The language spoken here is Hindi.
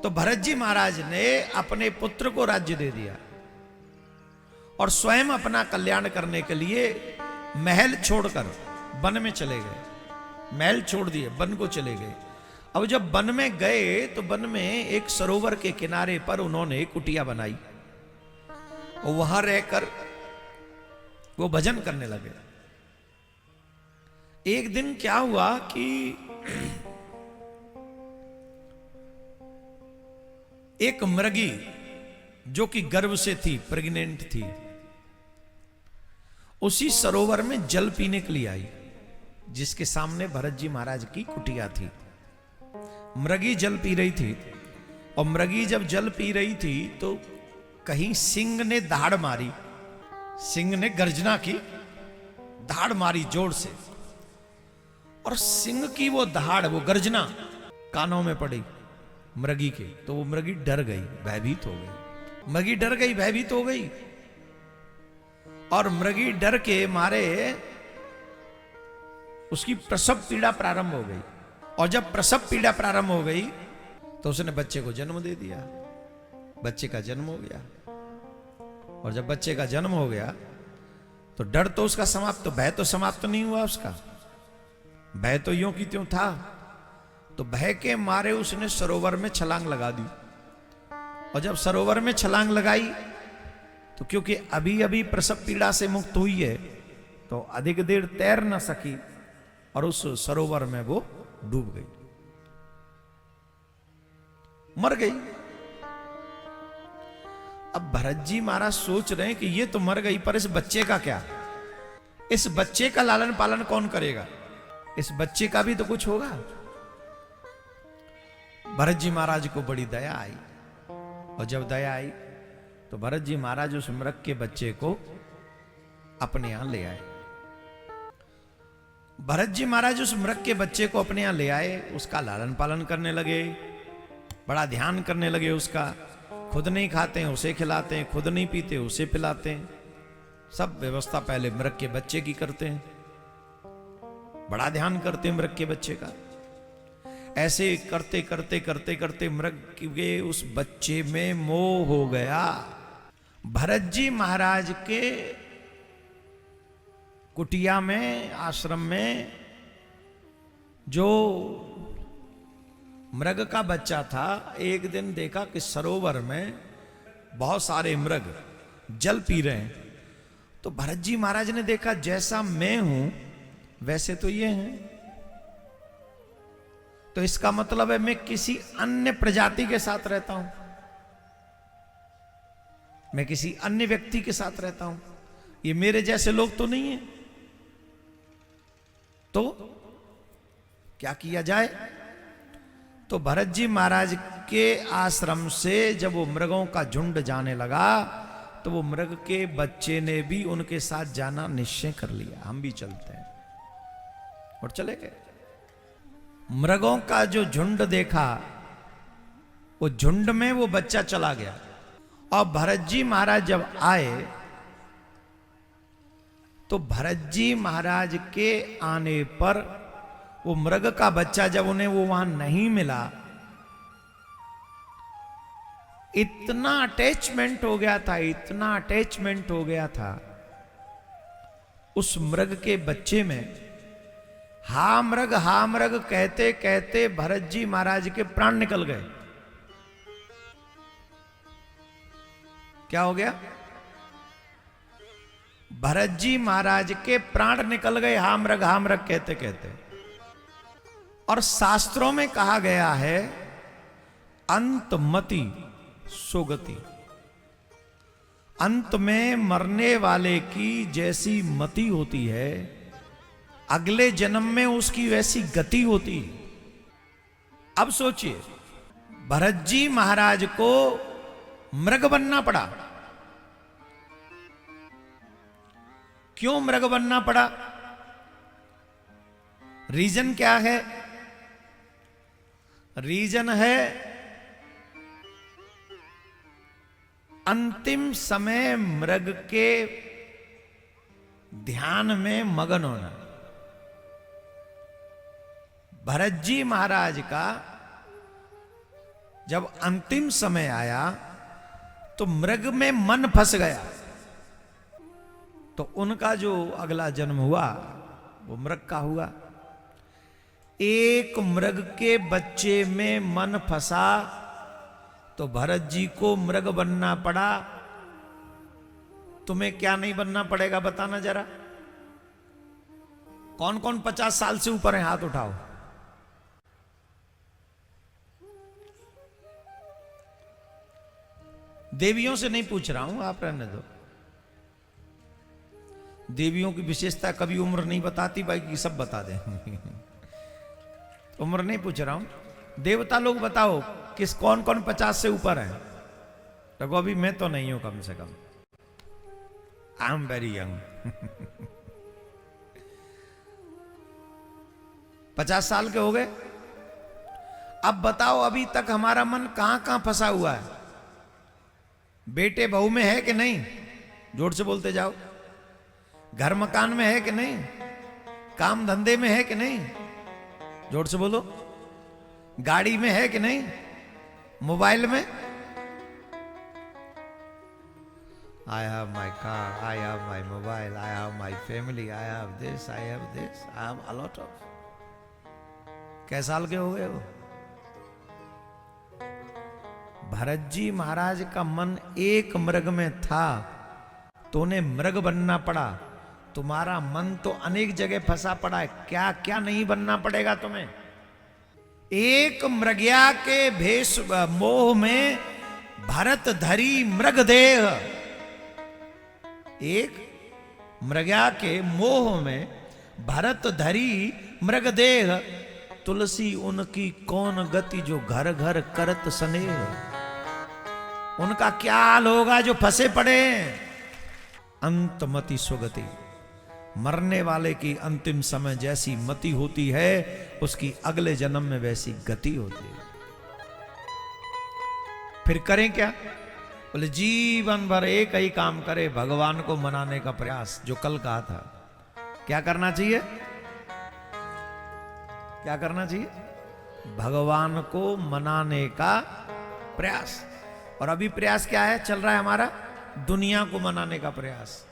तो भरत जी महाराज ने अपने पुत्र को राज्य दे दिया और स्वयं अपना कल्याण करने के लिए महल छोड़कर वन में चले गए। महल छोड़ दिए, वन को चले गए। अब जब वन में गए तो वन में एक सरोवर के किनारे पर उन्होंने कुटिया बनाई और वहां रहकर वो भजन करने लगे। एक दिन क्या हुआ कि एक मृगी जो कि गर्भ से थी, प्रेग्नेंट थी, उसी सरोवर में जल पीने के लिए आई जिसके सामने भरत जी महाराज की कुटिया थी। मृगी जल पी रही थी और मृगी जब जल पी रही थी तो कहीं सिंह ने दहाड़ मारी, सिंह ने गर्जना की, दहाड़ मारी जोर से, और सिंह की वो दहाड़, वो गर्जना कानों में पड़ी मृगी के। तो वो मृगी डर गई, भयभीत हो गई। मृगी डर गई, भयभीत हो गई और मृगी डर के मारे उसकी प्रसव पीड़ा प्रारंभ हो गई। और जब प्रसव पीड़ा प्रारंभ हो गई तो उसने बच्चे को जन्म दे दिया। बच्चे का जन्म हो गया और जब बच्चे का जन्म हो गया तो डर तो उसका समाप्त, तो भय तो समाप्त नहीं हुआ उसका। भय तो यूं की त्यों था। तो भय के मारे उसने सरोवर में छलांग लगा दी। और जब सरोवर में छलांग लगाई तो क्योंकि अभी अभी प्रसव पीड़ा से मुक्त हुई है तो अधिक देर तैर न सकी और उस सरोवर में वो डूब गई, मर गई। अब भरत जी महाराज सोच रहे हैं कि ये तो मर गई, पर इस बच्चे का क्या? इस बच्चे का लालन पालन कौन करेगा? इस बच्चे का भी तो कुछ होगा। भरत जी महाराज को बड़ी दया आई और जब दया आई तो भरत जी महाराज उस मृग के बच्चे को अपने यहां ले आए। भरत जी महाराज उस मृग के बच्चे को अपने यहां ले आए, उसका लालन पालन करने लगे, बड़ा ध्यान करने लगे उसका। खुद नहीं खाते हैं उसे खिलाते हैं, खुद नहीं पीते उसे पिलाते हैं, सब व्यवस्था पहले मृग के बच्चे की करते हैं, बड़ा ध्यान करते हैं मृग के बच्चे का। ऐसे करते करते करते करते मृग के उस बच्चे में मोह हो गया। भरत जी महाराज के कुटिया में, आश्रम में जो मृग का बच्चा था, एक दिन देखा कि सरोवर में बहुत सारे मृग जल पी रहे हैं। तो भरत जी महाराज ने देखा जैसा मैं हूं वैसे तो ये हैं, तो इसका मतलब है मैं किसी अन्य प्रजाति के साथ रहता हूं, मैं किसी अन्य व्यक्ति के साथ रहता हूं, ये मेरे जैसे लोग तो नहीं है। तो क्या किया जाए? तो भरत जी महाराज के आश्रम से जब वो मृगों का झुंड जाने लगा तो वो मृग के बच्चे ने भी उनके साथ जाना निश्चय कर लिया, हम भी चलते हैं, और चले गए। मृगों का जो झुंड देखा, वो झुंड में वो बच्चा चला गया। और भरत जी महाराज जब आए तो भरत जी महाराज के आने पर वो मृग का बच्चा जब उन्हें वो वहां नहीं मिला, इतना अटैचमेंट हो गया था, इतना अटैचमेंट हो गया था उस मृग के बच्चे में। हा मृग कहते कहते भरत जी महाराज के प्राण निकल गए। क्या हो गया? भरत जी महाराज के प्राण निकल गए, हा मृग कहते कहते। और शास्त्रों में कहा गया है अंतमति सोगति, अंत में मरने वाले की जैसी मति होती है, अगले जन्म में उसकी वैसी गति होती है। अब सोचिए, भरत जी महाराज को मृग बनना पड़ा। क्यों मृग बनना पड़ा? रीजन क्या है? रीजन है अंतिम समय मृग के ध्यान में मगन होना। भरत जी महाराज का जब अंतिम समय आया तो मृग में मन फंस गया, तो उनका जो अगला जन्म हुआ वो मृग का हुआ। एक मृग के बच्चे में मन फंसा तो भरत जी को मृग बनना पड़ा। तुम्हें क्या नहीं बनना पड़ेगा बताना जरा। कौन कौन 50 साल से ऊपर है, हाथ उठाओ। देवियों से नहीं पूछ रहा हूं, आप रहने दो। देवियों की विशेषता कभी उम्र नहीं बताती, बाकी सब बता दें। उम्र नहीं पूछ रहा हूं। देवता लोग बताओ किस कौन कौन 50 से ऊपर है। तो अभी मैं तो नहीं हूं, कम से कम आई एम वेरी यंग। 50 साल के हो गए। अब बताओ अभी तक हमारा मन कहां कहां फंसा हुआ है। बेटे बहू में है कि नहीं, जोर से बोलते जाओ। घर मकान में है कि नहीं, काम धंधे में है कि नहीं, जोर से बोलो। गाड़ी में है कि नहीं, मोबाइल में। I have my car, I have my mobile, I have my family, I have this, I have this, I have a lot of। कै साल के हो गए हो? भरत जी महाराज का मन एक मृग में था तो उन्हें मृग बनना पड़ा। तुम्हारा मन तो अनेक जगह फंसा पड़ा है, क्या क्या नहीं बनना पड़ेगा तुम्हें। एक मृगया के भेष मोह में भरत धरी मृग देह। एक मृगया के मोह में भरत धरी मृग देह। तुलसी उनकी कौन गति जो घर घर करत स्नेह। उनका क्या हाल होगा जो फंसे पड़े। अंतमति सुगति। मरने वाले की अंतिम समय जैसी मति होती है, उसकी अगले जन्म में वैसी गति होती है। फिर करें क्या? बोले जीवन भर एक ही काम करे, भगवान को मनाने का प्रयास। जो कल कहा था, क्या करना चाहिए? क्या करना चाहिए? भगवान को मनाने का प्रयास। और अभी प्रयास क्या है चल रहा है हमारा? दुनिया को मनाने का प्रयास।